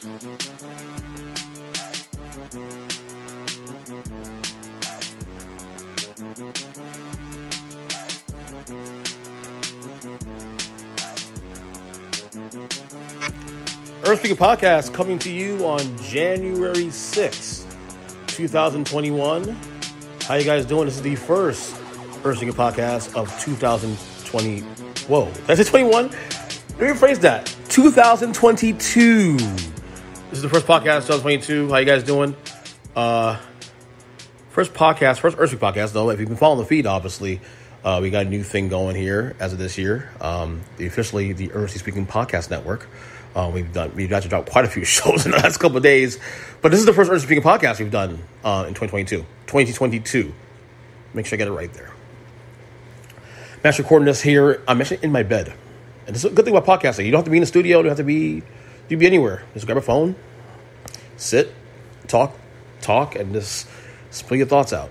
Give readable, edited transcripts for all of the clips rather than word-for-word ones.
Earnestly podcast coming to you on January 6th, 2021. How you guys doing? This is the first Earnestly podcast of 2020. Whoa, did I say 21? Let me rephrase that. 2022. This is the first podcast of 2022. How you guys doing? First Earnestly podcast, though. If you've been following the feed, obviously, we got a new thing going here as of this year. Officially the Earnestly Speaking Podcast Network. We've actually dropped quite a few shows in the last couple of days, but this is the first Earnestly Speaking podcast we've done in 2022. Make sure I get it right there. I'm actually recording this here. I'm actually in my bed, and this is a good thing about podcasting. You don't have to be in the studio. You don't have to be. You be anywhere. Just grab a phone, sit, talk, and just spill your thoughts out.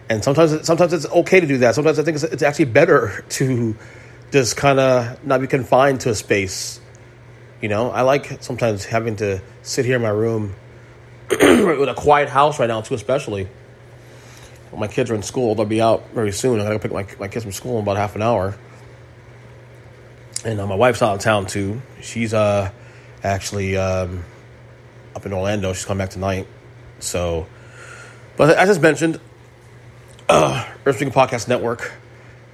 And sometimes it's okay to do that. Sometimes I think it's actually better to just kind of not be confined to a space. You know, I like sometimes having to sit here in my room with a quiet house right now, too, especially. When my kids are in school. They'll be out very soon. I got to pick my kids from school in about half an hour. And my wife's out of town, too. She's actually up in Orlando. She's coming back tonight. So, but as I mentioned, Earnestly Podcast Network.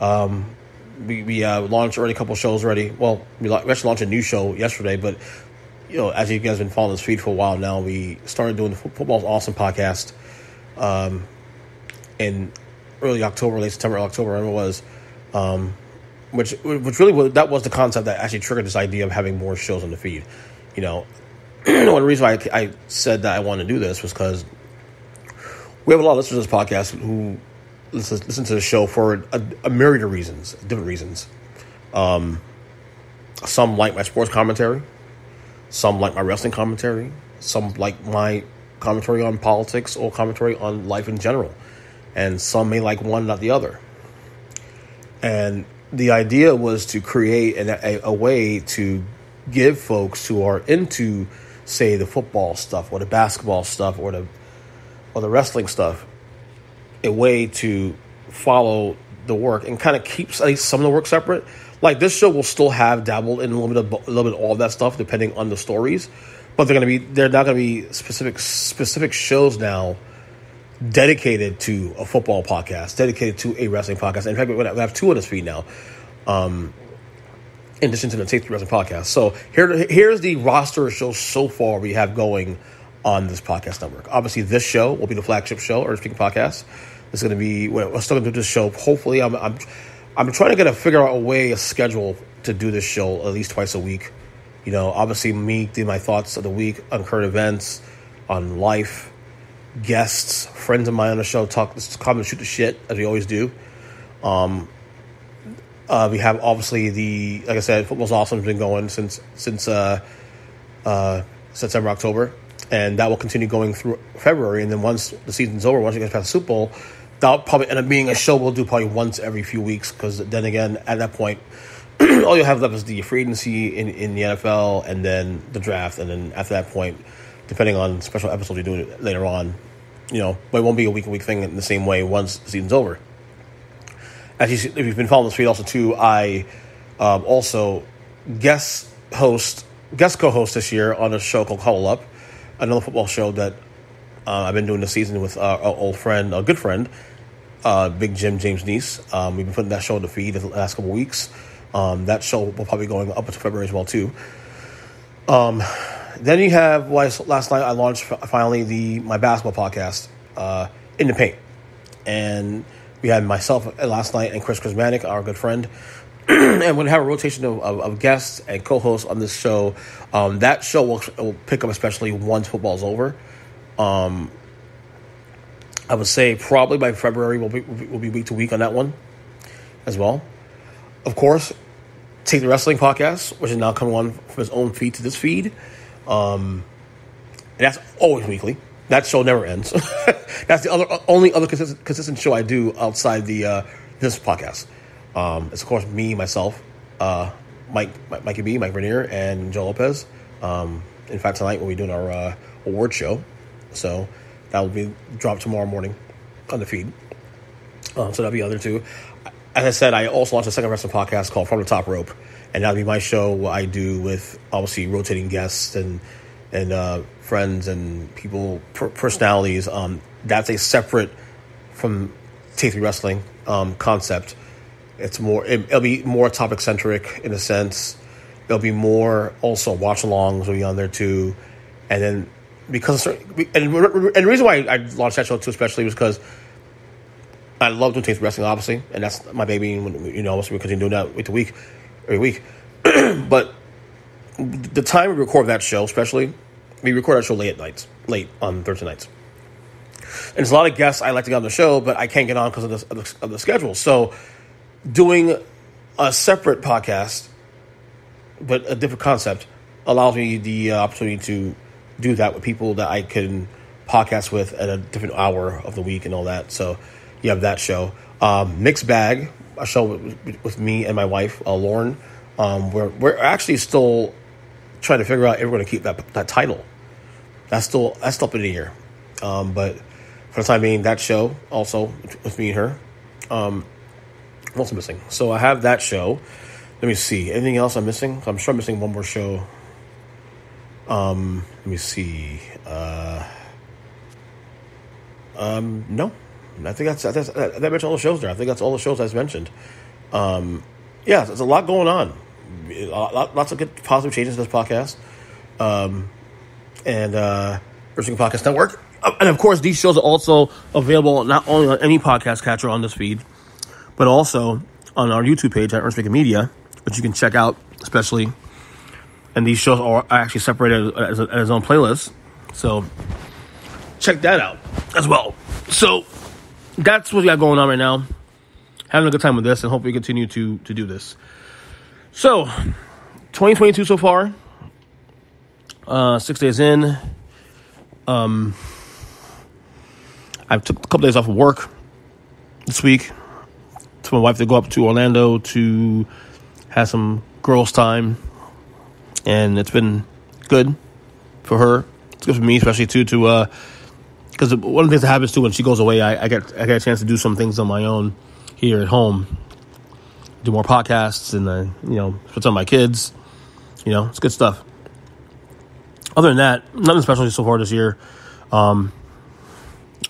We launched already a couple shows already. Well, we actually launched a new show yesterday, but you know, as you guys have been following this feed for a while now, we started doing the Football's Awesome podcast in early October, late September, October, whatever it was, which really that was the concept that actually triggered this idea of having more shows on the feed. You know, one reason why I said that I wanted to do this was because we have a lot of listeners to this podcast who listen to the show for a myriad of reasons, different reasons. Some like my sports commentary. Some like my wrestling commentary. Some like my commentary on politics or commentary on life in general. And some may like one, not the other. And the idea was to create a way to give folks who are into, say, the football stuff or the basketball stuff or the wrestling stuff, a way to follow the work and kind of keeps at least some of the work separate. Like this show will still have dabbled in a little bit of all of that stuff depending on the stories, but they're not going to be specific shows now dedicated to a football podcast, dedicated to a wrestling podcast. In fact, we have two on this feed now, in addition to the Take 3 Wrestling podcast. So here's the roster of shows so far we have going on this podcast network. Obviously, this show will be the flagship show, Earnestly Speaking Podcast. It's going to be, we're still going to do this show. Hopefully, I'm trying to figure out a schedule to do this show at least twice a week. You know, obviously, me do my thoughts of the week on current events, on life, guests, friends of mine on the show come and shoot the shit as we always do. We have obviously like I said, Football's Awesome has been going since September, October. And that will continue going through February. And then once the season's over, once you guys pass the Super Bowl, that'll probably end up being a show we'll do probably once every few weeks. Because then again, at that point, all you'll have left is the free agency in the NFL and then the draft. And then after that point, depending on special episodes you're doing later on, you know, but it won't be a week-to-week thing in the same way once the season's over. If you've been following this feed also too, I also guest co-host this year on a show called Huddle Up. Another football show that I've been doing this season with our old friend, a good friend, Big Jim, James Neese. We've been putting that show in the feed the last couple of weeks. That show will probably be going up until February as well, too. Then you have, last night I launched finally my basketball podcast, In the Paint. And we had myself last night and Chris Chrismanic, our good friend. And we're going to have a rotation of guests and co-hosts on this show. That show will pick up especially once football's over. I would say probably by February we'll be week to week on that one as well. Of course, Take the Wrestling podcast, which is now coming on from his own feed to this feed. And that's always weekly. That show never ends. That's the only other consistent show I do outside this podcast. It's of course me, myself, Mike B, Mike Vernier, and Joe Lopez. In fact, tonight we'll be doing our award show. So that will be dropped tomorrow morning on the feed. So that'll be the other two. As I said, I also launched a second wrestling podcast called From the Top Rope. And that'll be my show, what I do with, obviously, rotating guests and friends and people, personalities. That's a separate from T3 Wrestling concept. It's more. It'll be more topic centric in a sense. There'll be more also watch alongs will be on there too, and then because and the reason why I launched that show too, especially, was because I love doing T3 Wrestling, obviously, and that's my baby. You know, so we continue doing that every week. But the time we record that show, especially, we record that show late on Thursday nights. And there's a lot of guests I like to get on the show, but I can't get on because of the schedule. So doing a separate podcast, but a different concept, allows me the opportunity to do that with people that I can podcast with at a different hour of the week and all that. So you have that show. Mixed Bag, a show with me and my wife, Lauren. We're actually still trying to figure out if we're going to keep that title. That's still up in the air. But for the time being, that show also with me and her. I'm also missing. So I have that show. Let me see. Anything else I'm missing? I'm sure I'm missing one more show. Let me see. No. I think that mentioned all the shows there. I think that's all the shows I've mentioned. Yeah, there's a lot going on. Lots of good positive changes to this podcast. And Wrestling Podcast Network. And of course, these shows are also available not only on any podcast catcher on this feed, but also on our YouTube page at Earnestly Media, which you can check out, especially. And these shows are actually separated as its own playlist. So check that out as well. So that's what we got going on right now. Having a good time with this, and hope we continue to do this. So 2022 so far. 6 days in. I took a couple days off of work this week. To my wife to go up to Orlando to have some girls' time, and it's been good for her. It's good for me, especially too, to because one of the things that happens too when she goes away, I get a chance to do some things on my own here at home, do more podcasts, and spend time with my kids. It's good stuff. Other than that, nothing special so far this year. I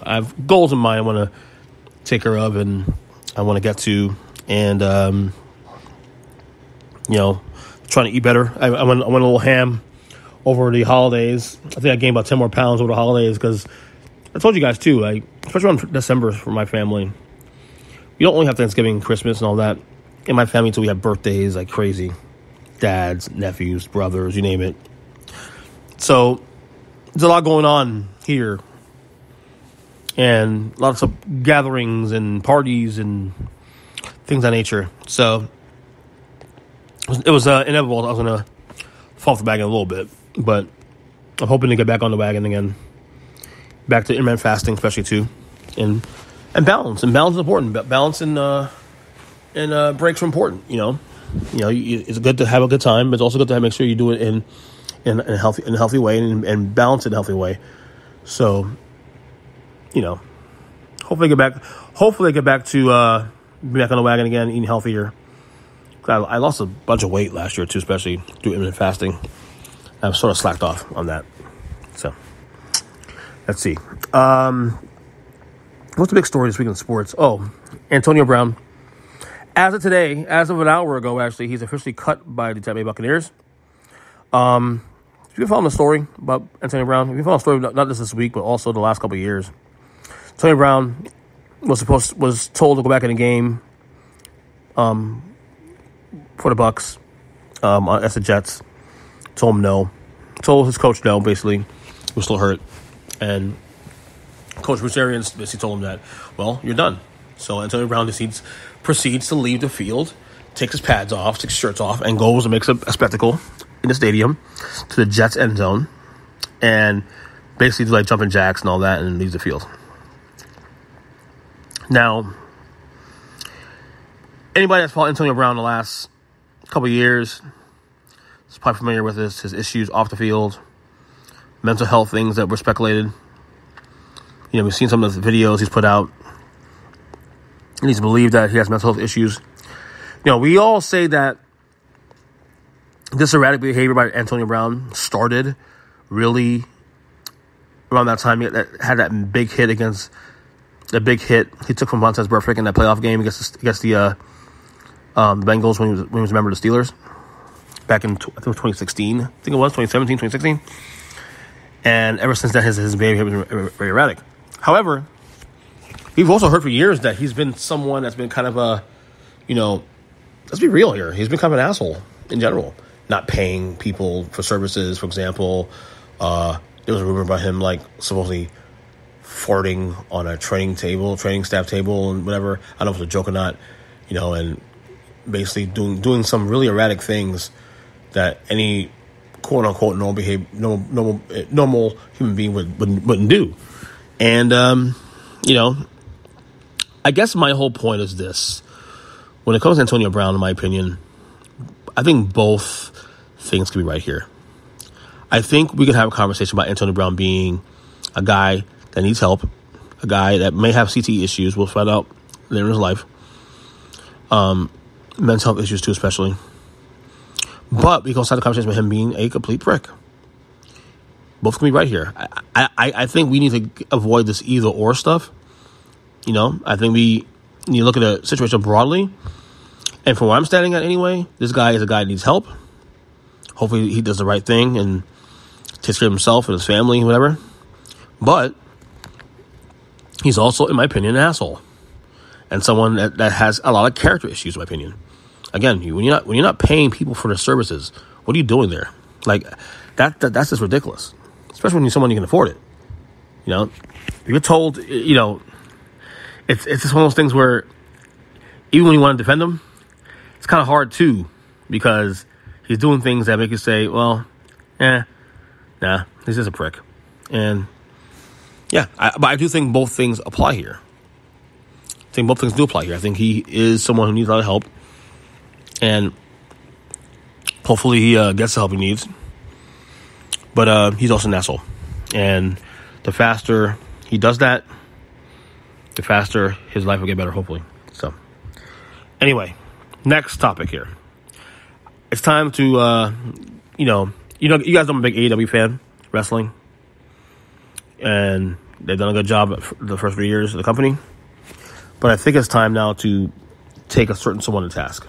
have goals in mind I want to take care of, and I want to get to, and trying to eat better. I went a little ham over the holidays. I think I gained about 10 more pounds over the holidays because I told you guys too, especially around December for my family. We don't only have Thanksgiving, Christmas, and all that in my family until we have birthdays like crazy. Dads, nephews, brothers, you name it. So there's a lot going on here. And lots of gatherings and parties and things of that nature. So it was inevitable I was going to fall off the wagon a little bit. But I'm hoping to get back on the wagon again. Back to intermittent fasting, especially too. And balance. And balance is important. Balance and breaks are important, It's good to have a good time, but it's also good to make sure you do it in a healthy way and balance it in a healthy way. So, hopefully get back to be back on the wagon again, eating healthier. I lost a bunch of weight last year too, especially through intermittent fasting. I've sort of slacked off on that. So let's see. What's the big story this week in sports? Oh, Antonio Brown. As of today, as of an hour ago, actually, he's officially cut by the Tampa Bay Buccaneers. If you've been following the story about Antonio Brown, if you've been following the story not just this week, but also the last couple of years, Antonio Brown was told to go back in the game for the Bucs as the Jets. Told him no. Told his coach no, basically. He was still hurt. And Coach Bruce Arians basically told him that, well, you're done. So Antonio Brown proceeds to leave the field, takes his pads off, takes his shirts off, and goes and makes a spectacle in the stadium to the Jets end zone, and basically like jumping jacks and all that, and leaves the field. Now, anybody that's followed Antonio Brown the last couple of years, is probably familiar with his issues off the field, mental health things that were speculated. We've seen some of the videos he's put out. And he's believed that he has mental health issues. We all say that this erratic behavior by Antonio Brown started really around that time. He had that big hit he took from Montez Burfict in that playoff game against the Bengals when he was a member of the Steelers back in, I think it was 2016. I think it was 2017, 2016. And ever since then, his behavior has been very erratic. However, we've also heard for years that he's been someone that's been kind of let's be real here. He's been kind of an asshole in general. Not paying people for services, for example. There was a rumor about him, supposedly farting on a training staff table and whatever. I don't know if it was a joke or not, and basically doing some really erratic things that any quote-unquote normal human being wouldn't do. And, I guess my whole point is this. When it comes to Antonio Brown, in my opinion, I think both things can be right here. I think we could have a conversation about Antonio Brown being a guy that needs help, a guy that may have CTE issues. We'll find out later in his life. Mental health issues too, especially. But we can also have a conversation about him being a complete prick. Both can be right here. I think we need to avoid this either or stuff. I think we need to look at the situation broadly. And from where I'm standing at anyway, this guy is a guy that needs help. Hopefully he does the right thing and takes care of himself and his family and whatever. But he's also, in my opinion, an asshole. And someone that has a lot of character issues, in my opinion. Again, when you're not paying people for their services, what are you doing there? That's just ridiculous. Especially when you're someone you can afford it. You're told, it's just one of those things where even when you want to defend him, it's kind of hard too, because he's doing things that make you say, well, nah, he's just a prick. And yeah, but I do think both things apply here. I think both things do apply here. I think he is someone who needs a lot of help, and hopefully he gets the help he needs. But he's also an asshole. And the faster he does that, the faster his life will get better, hopefully. So, anyway, next topic here. It's time to, you guys know I'm a big AEW fan, wrestling. And they've done a good job the first 3 years of the company. But I think it's time now to take a certain someone to task.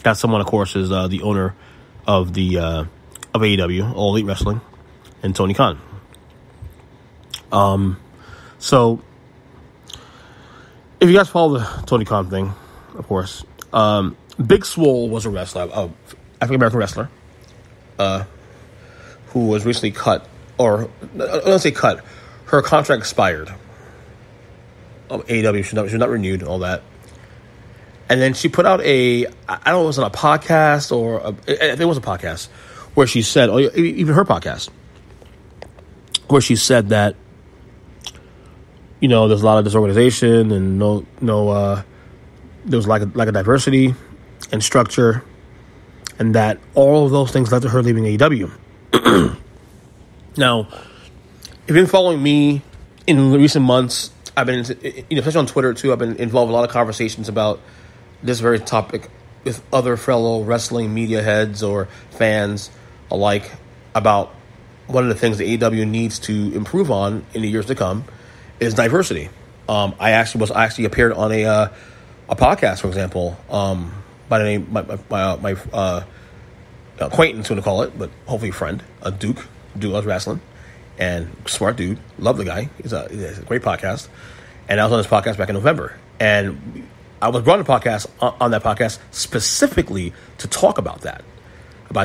That someone, of course, is the owner of AEW, All Elite Wrestling, and Tony Khan. So if you guys follow the Tony Khan thing, of course, Big Swole was a wrestler, African-American wrestler, who was recently cut, or I don't say cut, her contract expired. AEW, she was not renewed, all that. And then she put out I don't know if it was on a podcast or I think it was a podcast, where she said, or even her podcast, where she said that, there's a lot of disorganization and there was lack of diversity and structure, and that all of those things led to her leaving AEW. Now, if you've been following me in recent months, I've been, especially on Twitter too, I've been involved in a lot of conversations about this very topic with other fellow wrestling media heads or fans alike about one of the things that AEW needs to improve on in the years to come is diversity. I actually appeared on a podcast, for example, by the name my acquaintance, I'm gonna call it, but hopefully friend, Duke loves wrestling, and smart dude, love the guy. He has a great podcast, and I was on this podcast back in November, and I was brought on that podcast specifically to talk about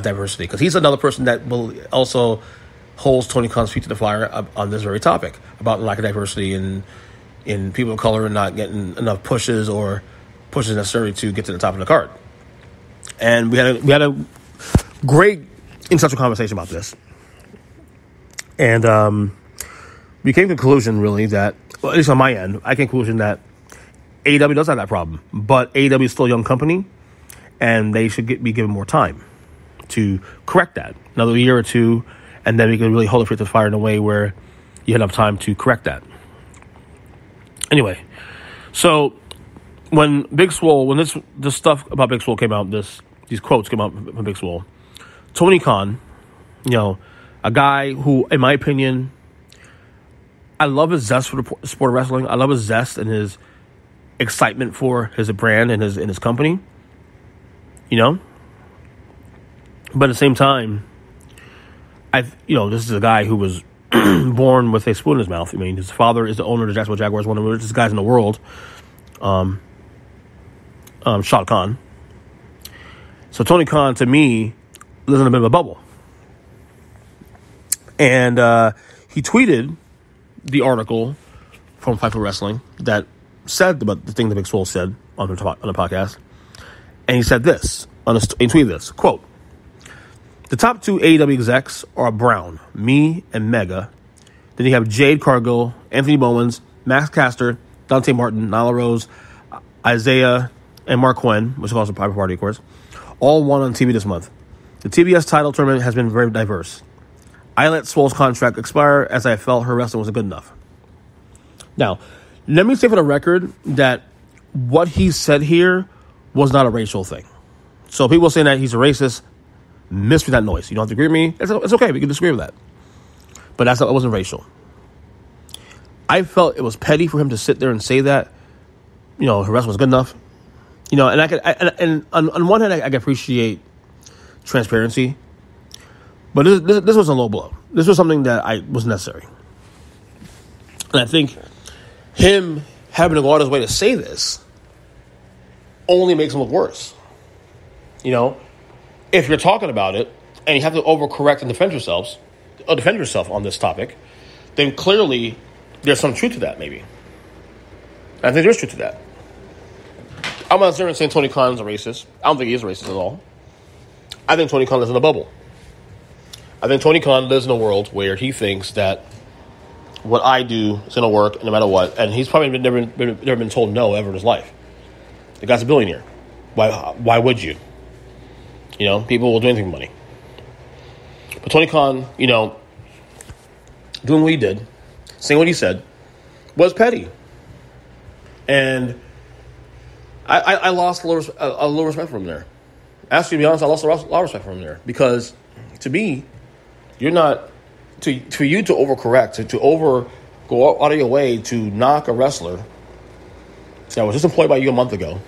diversity, because he's another person that will also holds Tony Khan's feet to the fire on this very topic about the lack of diversity in people of color and not getting enough pushes necessary to get to the top of the card. And we had a great insightful conversation about this, and we came to the conclusion really that, well, at least on my end, I came to the conclusion that AEW does have that problem, but AEW is still a young company, and they should be given more time to correct that. Another year or two, and then we can really hold it to the fire in a way where you have enough time to correct that. Anyway, so when Big Swole, when this stuff about Big Swole came out, these quotes came out from Big Swole, Tony Khan, a guy who, in my opinion, I love his zest for the sport of wrestling. I love his zest and his excitement for his brand and his company. But at the same time, this is a guy who was born with a spoon in his mouth. I mean, his father is the owner of the Jacksonville Jaguars, one of the richest guys in the world, Shad Khan. So Tony Khan, to me, lives in a bit of a bubble. And he tweeted the article from Fightful Wrestling that said about the thing that Big Swole said on the podcast. And he said this, he tweeted this, quote, "The top two AEW execs are Brown, me, and Mega. Then you have Jade Cargill, Anthony Bowens, Max Caster, Dante Martin, Nyla Rose, Isaiah, and Mark Quinn," which is also a private party, of course, "all won on TV this month. The TBS title tournament has been very diverse. I let Swole's contract expire as I felt her wrestling wasn't good enough." Now, let me say for the record that what he said here was not a racial thing. So people saying that he's a racist, miss me that noise. You don't have to agree with me. It's okay. We can disagree with that. But it wasn't racial. I felt it was petty for him to sit there and say that, her wrestling was good enough. And I could, and on one hand, I can appreciate transparency. But this was a low blow. This was something that was necessary. And I think him having to go out of his way to say this only makes him look worse. If you're talking about it and you have to overcorrect and defend yourself on this topic, then clearly there's some truth to that, maybe. I think there's truth to that. I'm not saying Tony Khan's a racist. I don't think he is racist at all. I think Tony Khan lives in a bubble. I think Tony Khan lives in a world where he thinks that what I do is going to work no matter what, and he's probably never been told no ever in his life. The guy's a billionaire. Why would you? People will do anything for money. But Tony Khan, doing what he did, saying what he said, was petty. And I lost a little respect for him there. Actually, to be honest, I lost a lot of respect for him there. Because, to me, you're not... For you to overcorrect, to go out of your way to knock a wrestler that was just employed by you a month ago,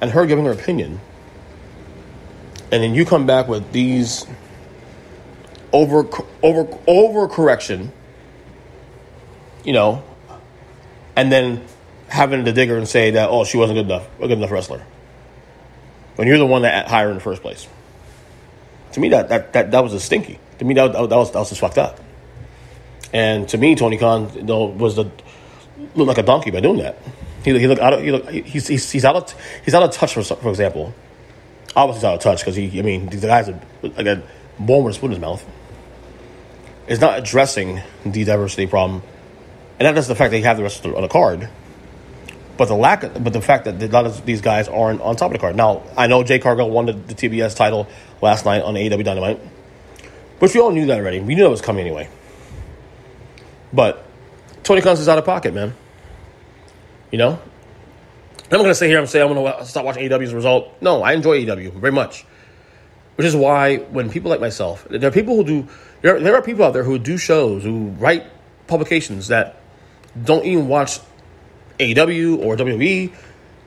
and her giving her opinion, and then you come back with these overcorrection, and then having to dig her and say that, she wasn't a good enough wrestler, when you're the one that hired her in the first place. To me, that was a stinky. To me, that was just fucked up. And to me, Tony Khan, looked like a donkey by doing that. He's out of touch. For example, obviously he's out of touch because the guy's again born with a spoon in his mouth. Is not addressing the diversity problem, and not just the fact that you have the rest on the card, but the fact that a lot of these guys aren't on top of the card. Now, I know Jay Cargill won the TBS title last night on AEW Dynamite, which we all knew that already. We knew that was coming anyway. But Tony Khan's is out of pocket, man. I'm not going to sit here and say I'm going to stop watching AEW as a result. No, I enjoy AEW very much. Which is why when people like myself, there are people out there who do shows, who write publications that don't even watch AEW or WWE,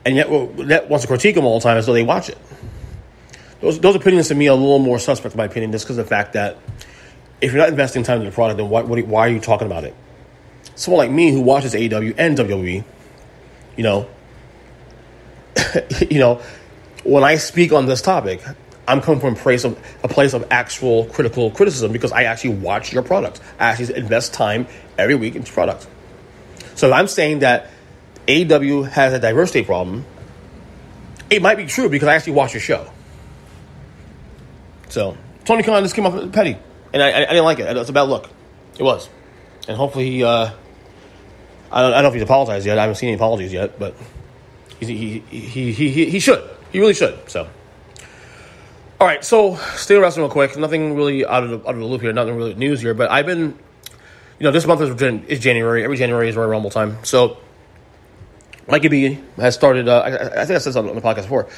and yet wants to critique them all the time as though they watch it. Those opinions to me are a little more suspect, in my opinion, just because of the fact that if you're not investing time in the product, then why are you talking about it? Someone like me who watches AEW and WWE, when I speak on this topic, I'm coming from a place of actual critical criticism because I actually watch your product. I actually invest time every week into product. So if I'm saying that AEW has a diversity problem, it might be true because I actually watch your show. So Tony Khan just came off petty, and I didn't like it. It's a bad look. It was, and hopefully he. I don't know if he's apologized yet. I haven't seen any apologies yet, but he should. He really should. So, all All right, so stay wrestling real quick. Nothing really out of the loop here. Nothing really news here. But I've been, this month is January. Every January is Royal Rumble time. So Mikey B has started. I think I said something on the podcast before.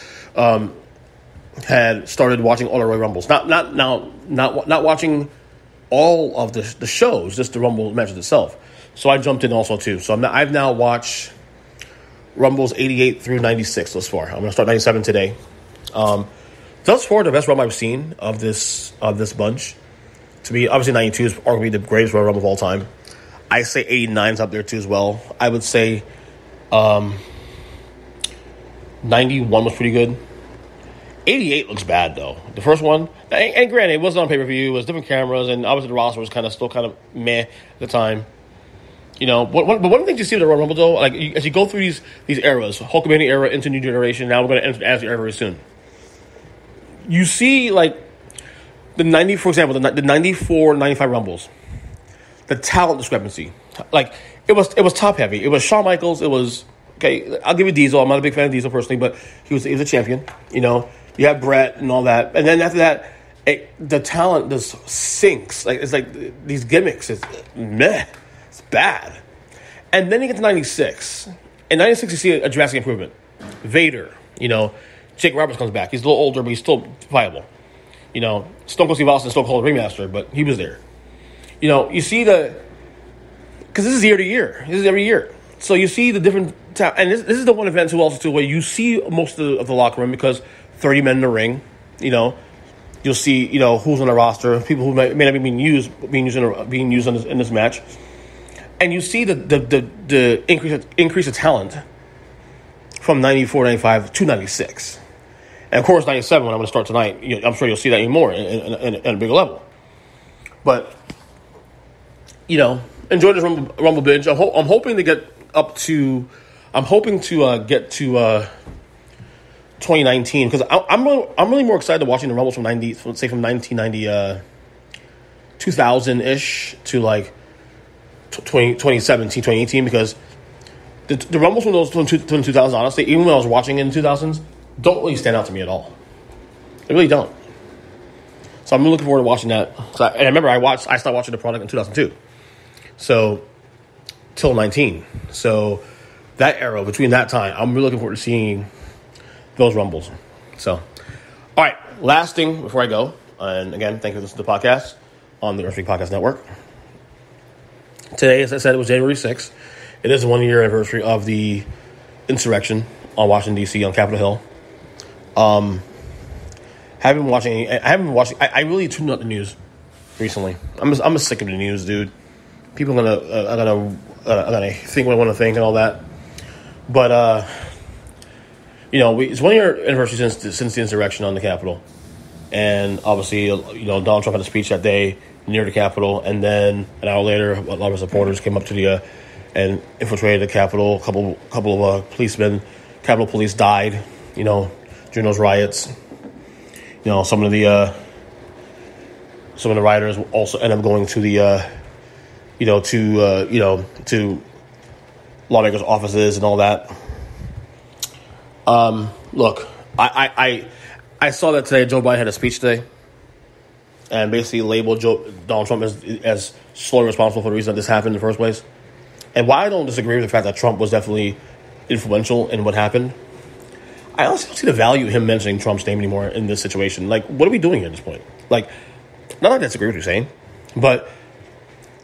Had started watching all the Royal Rumbles. Not watching all of the shows, just the Rumble matches itself. So I jumped in also too. So I've now watched Rumbles 88 through 96 thus far. I'm going to start 97 today. Thus far, the best Rumble I've seen of this bunch. To me, obviously 92 is arguably the greatest Royal Rumble of all time. I say 89 is up there too as well. I would say 91 was pretty good. 88 looks bad though. The first one, and granted, it wasn't on pay-per-view. It was different cameras, and obviously the roster was still kind of meh at the time. But one of the things you see with the Royal Rumble though, as you go through these eras, Hulkamania era into New Generation, now we're going to enter the Attitude Era very soon. You see, the 90, for example, the 94, 95 Rumbles, the talent discrepancy. It was top heavy. It was Shawn Michaels. It was, okay, I'll give you Diesel. I'm not a big fan of Diesel personally, but he was a champion. You have Brett and all that. And then after that, the talent just sinks. It's these gimmicks. It's meh. It's bad. And then you get to 96. In 96, you see a drastic improvement. Vader, Jake Roberts comes back. He's a little older, but he's still viable. Stone Cold Steve Austin still called remaster, but he was there. You see because this is year to year. This is every year. So you see the different and this is the one event too where you see most of the locker room because 30 men in the ring. You'll see who's on the roster, people who may not be being used in this match, and you see the increase of talent from 94, 95 to 96. And, of course, 97, when I'm going to start tonight, I'm sure you'll see that even more in a bigger level. But, enjoy this Rumble binge. I'm hoping to get up to – I'm hoping to get to 2019 because I'm really more excited to watching the Rumbles from 1990, 2000-ish to, 2017, 2018 because the Rumbles from those 2000s, honestly, even when I was watching in the 2000s, don't really stand out to me at all. They really don't. So I'm really looking forward to watching that. And I remember I started watching the product in 2002. So, till 19. So, that era, between that time, I'm really looking forward to seeing those Rumbles. So, all right. Last thing before I go, and again, thank you for listening to the podcast on the Earnestly Podcast Network. Today, as I said, it was January 6th. It is the 1-year anniversary of the insurrection on Washington, D.C. on Capitol Hill. I I really tuned out the news recently. I'm just sick of the news, dude. People are gonna think what I want to think and all that. But it's 1 year anniversary since the insurrection on the Capitol, and obviously Donald Trump had a speech that day near the Capitol, and then an hour later, a lot of his supporters came up to the and infiltrated the Capitol. A couple of policemen, Capitol Police died. During those riots. Some of the rioters also end up going to the to lawmakers' offices and all that. Look, I saw that today. Joe Biden had a speech today, and basically labeled Donald Trump as solely responsible for the reason that this happened in the first place. And while I don't disagree with the fact that Trump was definitely influential in what happened, I honestly don't see the value of him mentioning Trump's name anymore in this situation. What are we doing here at this point? Not that I disagree with what you're saying, but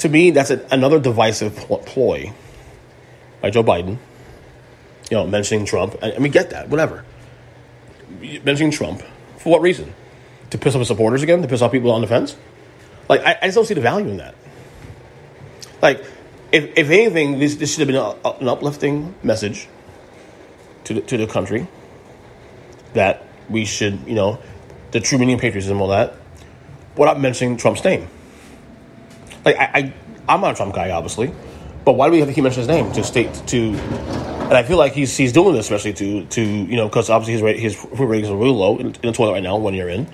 to me, that's another divisive ploy by Joe Biden. Mentioning Trump. I mean, get that, whatever. Mentioning Trump. For what reason? To piss off his supporters again? To piss off people on the fence? I just don't see the value in that. If anything, this should have been an uplifting message to the country that we should, the true meaning of patriotism and all that, without mentioning Trump's name. I'm not a Trump guy, obviously, but why do we have to keep mentioning his name? And I feel like he's doing this especially to because obviously his approval ratings are really low in the toilet right now, 1 year in.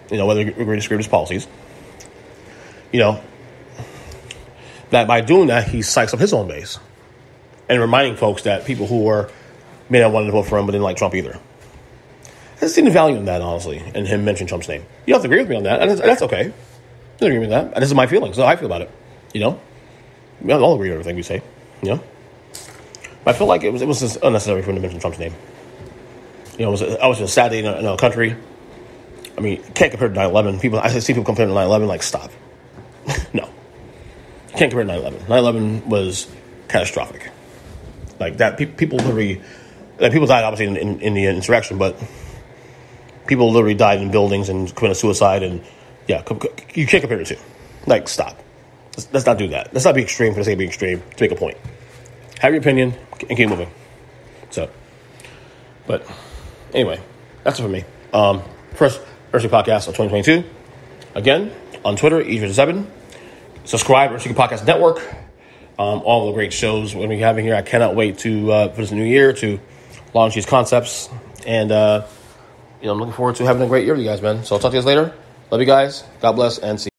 Whether you agree to disagree with his policies. That by doing that, he psychs up his own base. And reminding folks that people who may not want to vote for him but didn't like Trump either. I see the value in that, honestly, and him mentioning Trump's name. You don't have to agree with me on that, and that's okay. You don't agree with that. And this is my feelings, so I feel about it. We don't all agree with everything we say, But I feel like it was just unnecessary for him to mention Trump's name. It was a sad day in a country. I mean, can't compare to 9/11. I see people comparing to 9/11, like, stop. No. You can't compare to 9/11. 9/11 was catastrophic. Like, that, people literally, people died, obviously, in the insurrection, but people literally died in buildings and committed suicide, and, you can't compare the two. Like, stop. Let's not do that. Let's not be extreme for the sake of being extreme to make a point. Have your opinion and keep moving. So, but anyway, that's it for me. First Earnestly podcast of 2022. Again, on Twitter, E7. Subscribe, Earnestly Podcast Network. All the great shows we're going to be having here. I cannot wait to for this new year to launch these concepts. And, I'm looking forward to having a great year with you guys, man. So I'll talk to you guys later. Love you guys. God bless, and see you.